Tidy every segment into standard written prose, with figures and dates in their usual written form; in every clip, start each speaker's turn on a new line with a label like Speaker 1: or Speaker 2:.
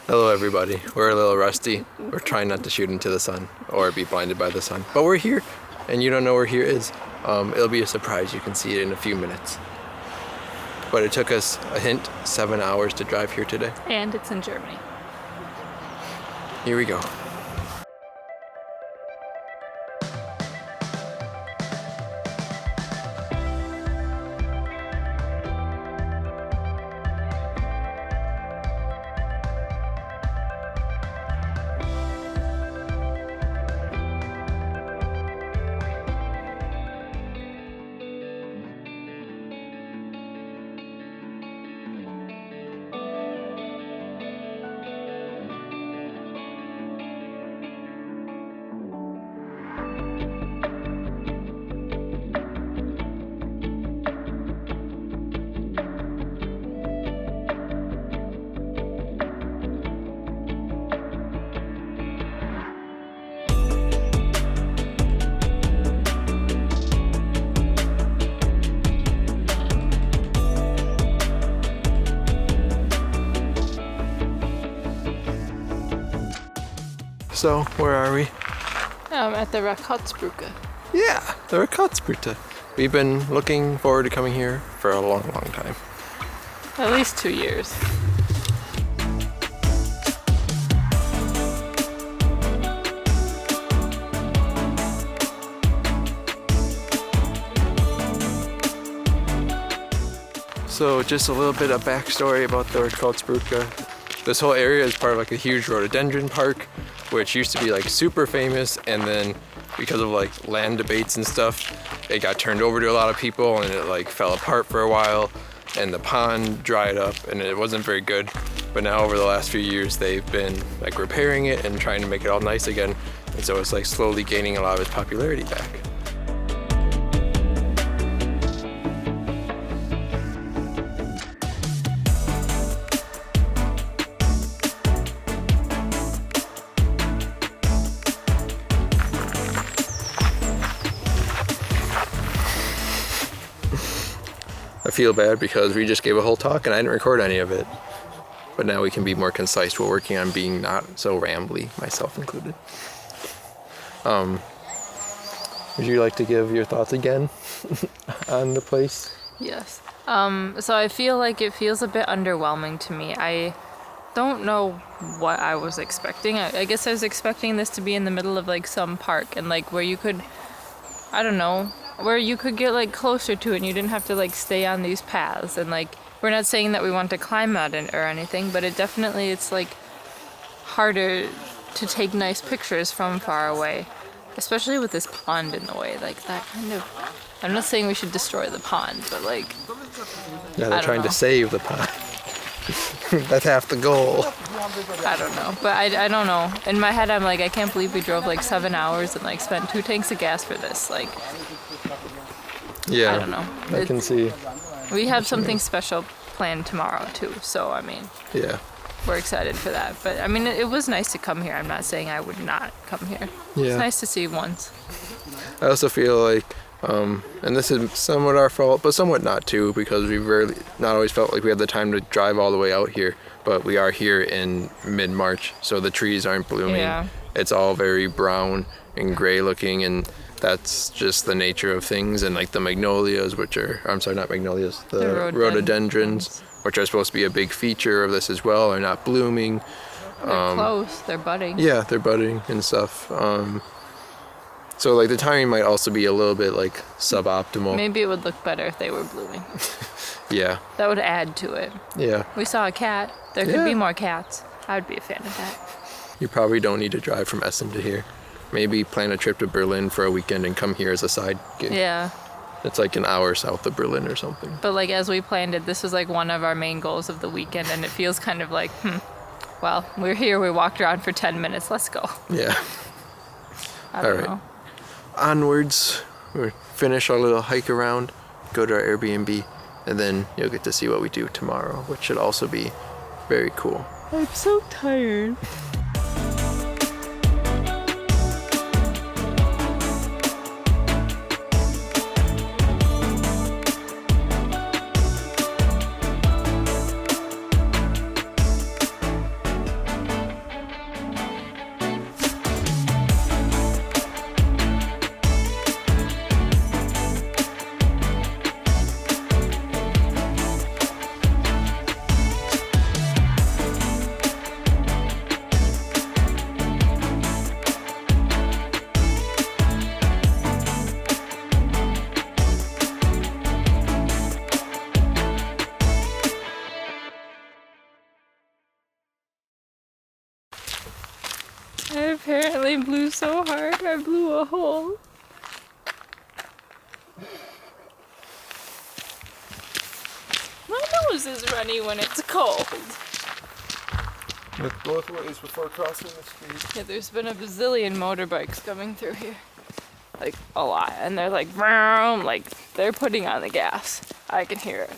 Speaker 1: Hello everybody. We're a little rusty. We're trying not to shoot into the sun or be blinded by the sun. But we're here, and you don't know where here is. It'll be a surprise. You can see it in a few minutes. But it took us, a hint, 7 hours to drive here today.
Speaker 2: And it's in Germany.
Speaker 1: Here we go. So, where are we?
Speaker 2: At the Rakotzbrücke.
Speaker 1: Yeah, the Rakotzbrücke. We've been looking forward to coming here for a long, long time.
Speaker 2: At least 2 years.
Speaker 1: So just a little bit of backstory about the Rakotzbrücke. This whole area is part of like a huge rhododendron park, which used to be like super famous, and then because of like land debates and stuff, it got turned over to a lot of people and it like fell apart for a while, and the pond dried up and it wasn't very good. But now over the last few years they've been like repairing it and trying to make it all nice again, and so it's like slowly gaining a lot of its popularity back. I feel bad because we just gave a whole talk and I didn't record any of it. But now we can be more concise. We're working on being not so rambly, myself included. Would you like to give your thoughts again on the place?
Speaker 2: Yes. So I feel like it feels a bit underwhelming to me. I don't know what I was expecting. I guess I was expecting this to be in the middle of like some park and like where you could, I don't know, where you could get like closer to it and you didn't have to like stay on these paths. And like, we're not saying that we want to climb out or anything, but it definitely, it's like harder to take nice pictures from far away, especially with this pond in the way. Like that kind of, I'm not saying we should destroy the pond, but like,
Speaker 1: Yeah, they're trying to save the pond. That's half the goal.
Speaker 2: I don't know, but I don't know. In my head, I'm like, I can't believe we drove like 7 hours and like spent 2 tanks of gas for this. Like,
Speaker 1: yeah,
Speaker 2: I don't know.
Speaker 1: I can see.
Speaker 2: We have something special planned tomorrow too, so I mean,
Speaker 1: Yeah.
Speaker 2: we're excited for that. But I mean, it was nice to come here. I'm not saying I would not come here.
Speaker 1: Yeah.
Speaker 2: It's nice to see once.
Speaker 1: I also feel like, and this is somewhat our fault, but somewhat not too, because we rarely, not always felt like we had the time to drive all the way out here. But we are here in mid-March, so the trees aren't blooming.
Speaker 2: Yeah.
Speaker 1: It's all very brown and gray looking, and that's just the nature of things. And like the magnolias, which are, I'm sorry, not magnolias, the rhododendrons, which are supposed to be a big feature of this as well, are not blooming.
Speaker 2: They're close. They're budding.
Speaker 1: Yeah, they're budding and stuff. So like the timing might also be a little bit like suboptimal.
Speaker 2: Maybe it would look better if they were blooming.
Speaker 1: Yeah.
Speaker 2: That would add to it.
Speaker 1: Yeah.
Speaker 2: We saw a cat. There could be more cats. I would be a fan of that.
Speaker 1: You probably don't need to drive from Essen to here. Maybe plan a trip to Berlin for a weekend and come here as a side gig.
Speaker 2: Yeah.
Speaker 1: It's like an hour south of Berlin or something.
Speaker 2: But like as we planned it, this was like one of our main goals of the weekend, and it feels kind of like, well, we're here, we walked around for 10 minutes, let's go.
Speaker 1: Yeah.
Speaker 2: I don't know.
Speaker 1: Onwards, we'll finish our little hike around, go to our Airbnb, and then you'll get to see what we do tomorrow, which should also be very cool.
Speaker 2: I'm so tired. I apparently blew so hard, I blew a hole. My nose is runny when it's cold.
Speaker 1: Look both ways before crossing the street.
Speaker 2: Yeah, there's been a bazillion motorbikes coming through here. Like, a lot. And they're like, vroom, like, they're putting on the gas. I can hear it.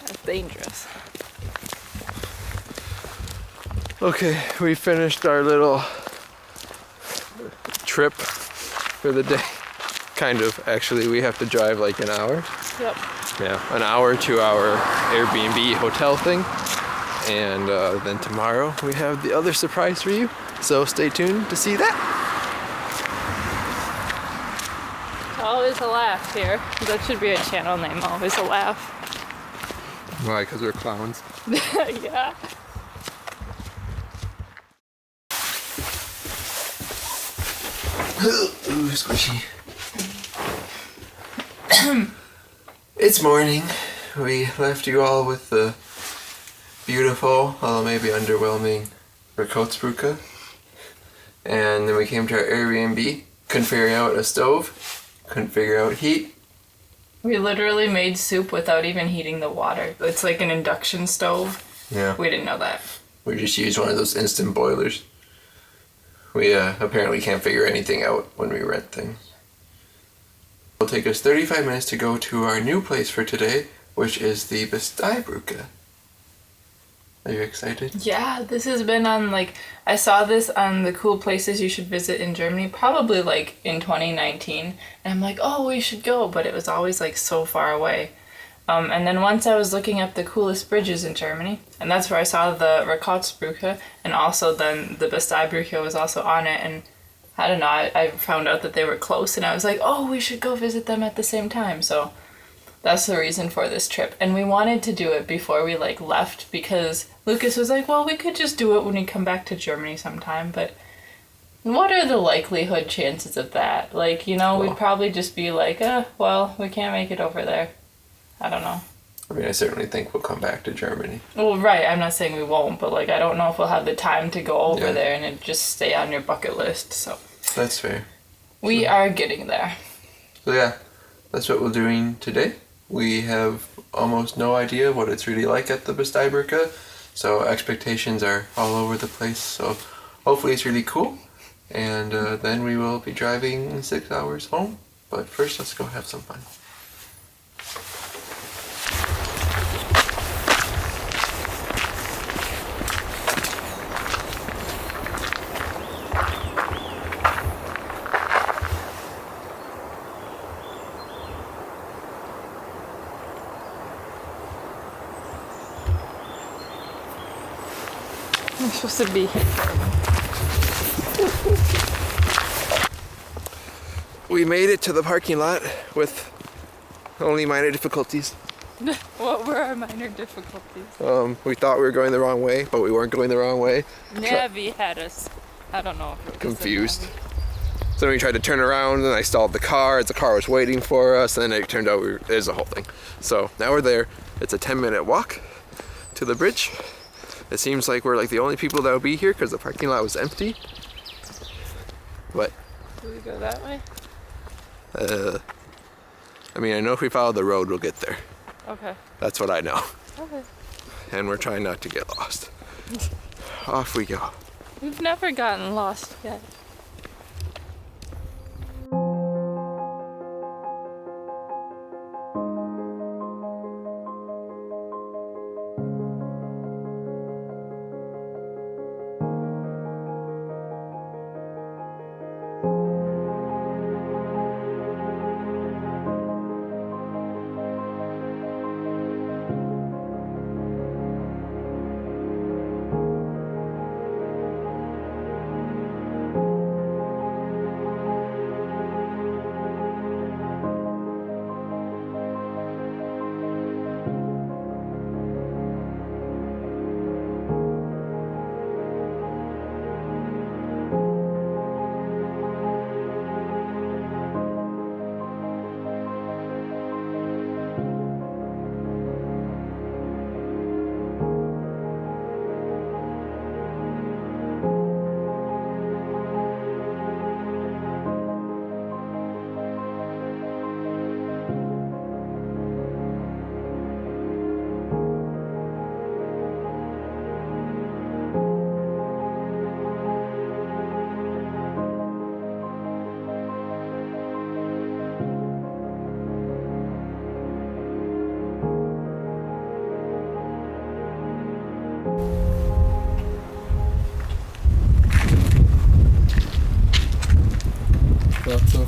Speaker 2: That's dangerous.
Speaker 1: Okay, we finished our little trip for the day. Kind of, actually. We have to drive like an hour.
Speaker 2: Yep.
Speaker 1: Yeah, an hour to our Airbnb hotel thing. And then tomorrow we have the other surprise for you. So stay tuned to see that.
Speaker 2: Always a laugh here. That should be a channel name, Always a Laugh.
Speaker 1: Why? Because we're clowns.
Speaker 2: Yeah.
Speaker 1: Ooh, squishy. It's morning. We left you all with the beautiful, although maybe underwhelming, Rakotzbrücke. And then we came to our Airbnb. Couldn't figure out a stove. Couldn't figure out heat.
Speaker 2: We literally made soup without even heating the water. It's like an induction stove.
Speaker 1: Yeah.
Speaker 2: We didn't know that.
Speaker 1: We just used one of those instant boilers. We apparently can't figure anything out when we rent things. It'll take us 35 minutes to go to our new place for today, which is the Bastei. Are you excited?
Speaker 2: Yeah, this has been on, like, I saw this on the cool places you should visit in Germany, probably like in 2019. And I'm like, oh, we should go, but it was always like so far away. And then once I was looking up the coolest bridges in Germany, and that's where I saw the Rakotzbrücke, and also then the Bastei was also on it, and I don't know, I found out that they were close, and I was like, oh, we should go visit them at the same time. So that's the reason for this trip. And we wanted to do it before we like left, because Lucas was like, well, we could just do it when we come back to Germany sometime, but what are the likelihood chances of that? Like, you know,
Speaker 1: Well,
Speaker 2: we'd probably just be like, well, we can't make it over there. I don't know.
Speaker 1: I mean, I certainly think we'll come back to Germany.
Speaker 2: Well, right, I'm not saying we won't, but like, I don't know if we'll have the time to go over
Speaker 1: Yeah.
Speaker 2: there and it just stay on your bucket list, so.
Speaker 1: That's fair.
Speaker 2: We are getting there.
Speaker 1: So yeah, that's what we're doing today. We have almost no idea what it's really like at the Bastei, so expectations are all over the place. So hopefully it's really cool, and then we will be driving 6 hours home. But first, let's go have some fun.
Speaker 2: I'm supposed to be here.
Speaker 1: We made it to the parking lot with only minor difficulties.
Speaker 2: What were our minor difficulties?
Speaker 1: We thought we were going the wrong way, but we weren't going the wrong way.
Speaker 2: Navi had us. I don't know if it was
Speaker 1: Confused.
Speaker 2: the Navi.
Speaker 1: So then we tried to turn around, and I stalled the car as the car was waiting for us, and then it turned out it was a whole thing. So now we're there. It's a 10-minute walk to the bridge. It seems like we're like the only people that will be here because the parking lot was empty. What?
Speaker 2: Do we go that way?
Speaker 1: I mean, I know if we follow the road, we'll get there.
Speaker 2: Okay.
Speaker 1: That's what I know.
Speaker 2: Okay.
Speaker 1: And we're trying not to get lost. Off we go.
Speaker 2: We've never gotten lost yet.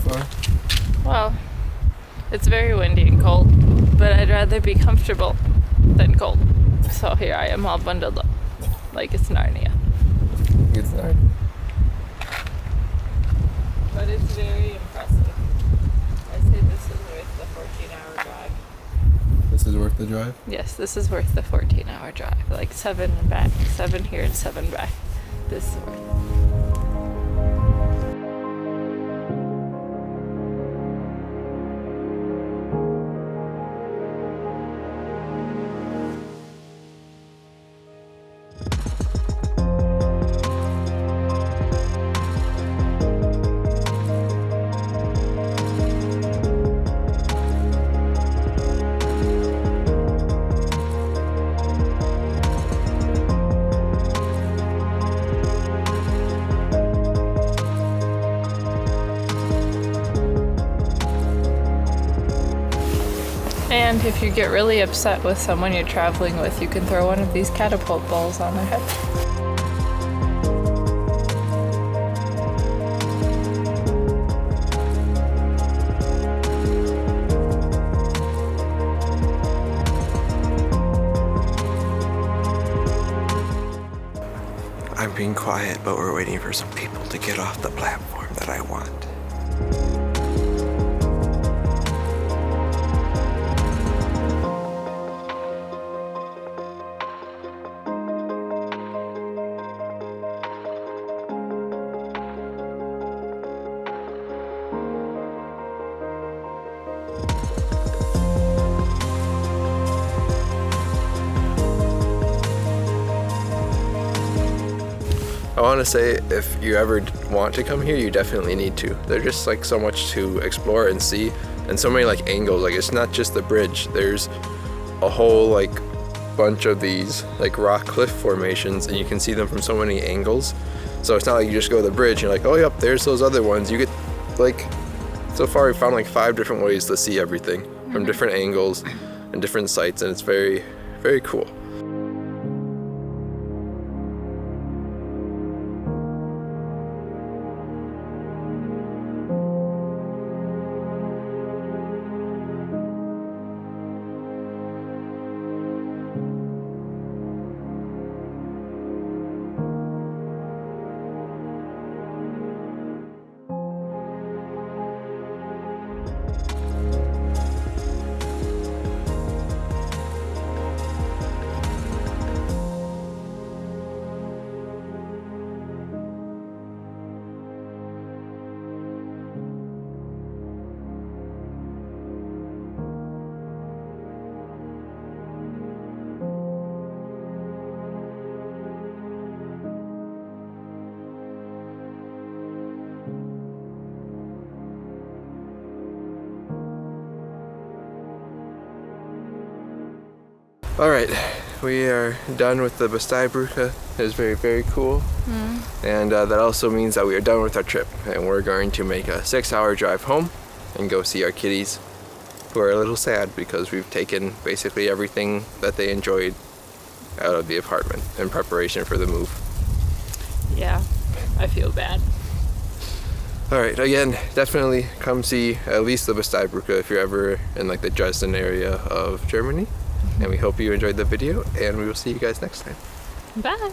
Speaker 1: far?
Speaker 2: Well, it's very windy and cold, but I'd rather be comfortable than cold. So here I am all bundled up, like it's Narnia.
Speaker 1: It's Narnia.
Speaker 2: But it's very impressive. I say this is worth the 14-hour drive.
Speaker 1: This is worth the drive?
Speaker 2: Yes, this is worth the 14-hour drive. Like 7 and back, 7 here and 7 back. This is worth it. And if you get really upset with someone you're traveling with, you can throw one of these catapult balls on their head.
Speaker 1: I'm being quiet, but we're waiting for some people to get off the platform that I want. I want to say if you ever want to come here, you definitely need to. There's just like so much to explore and see, and so many like angles. Like it's not just the bridge. There's a whole like bunch of these like rock cliff formations, and you can see them from so many angles. So it's not like you just go to the bridge and you're like, oh yep, there's those other ones. You get like, so far we found like 5 different ways to see everything from different angles and different sites, and it's very, very cool. All right, we are done with the Bastei. It was very, very cool. And that also means that we are done with our trip, and we're going to make a 6-hour drive home and go see our kitties, who are a little sad because we've taken basically everything that they enjoyed out of the apartment in preparation for the move.
Speaker 2: Yeah, I feel bad.
Speaker 1: All right, again, definitely come see at least the Bastei if you're ever in like the Dresden area of Germany. And we hope you enjoyed the video, and we will see you guys next time.
Speaker 2: Bye.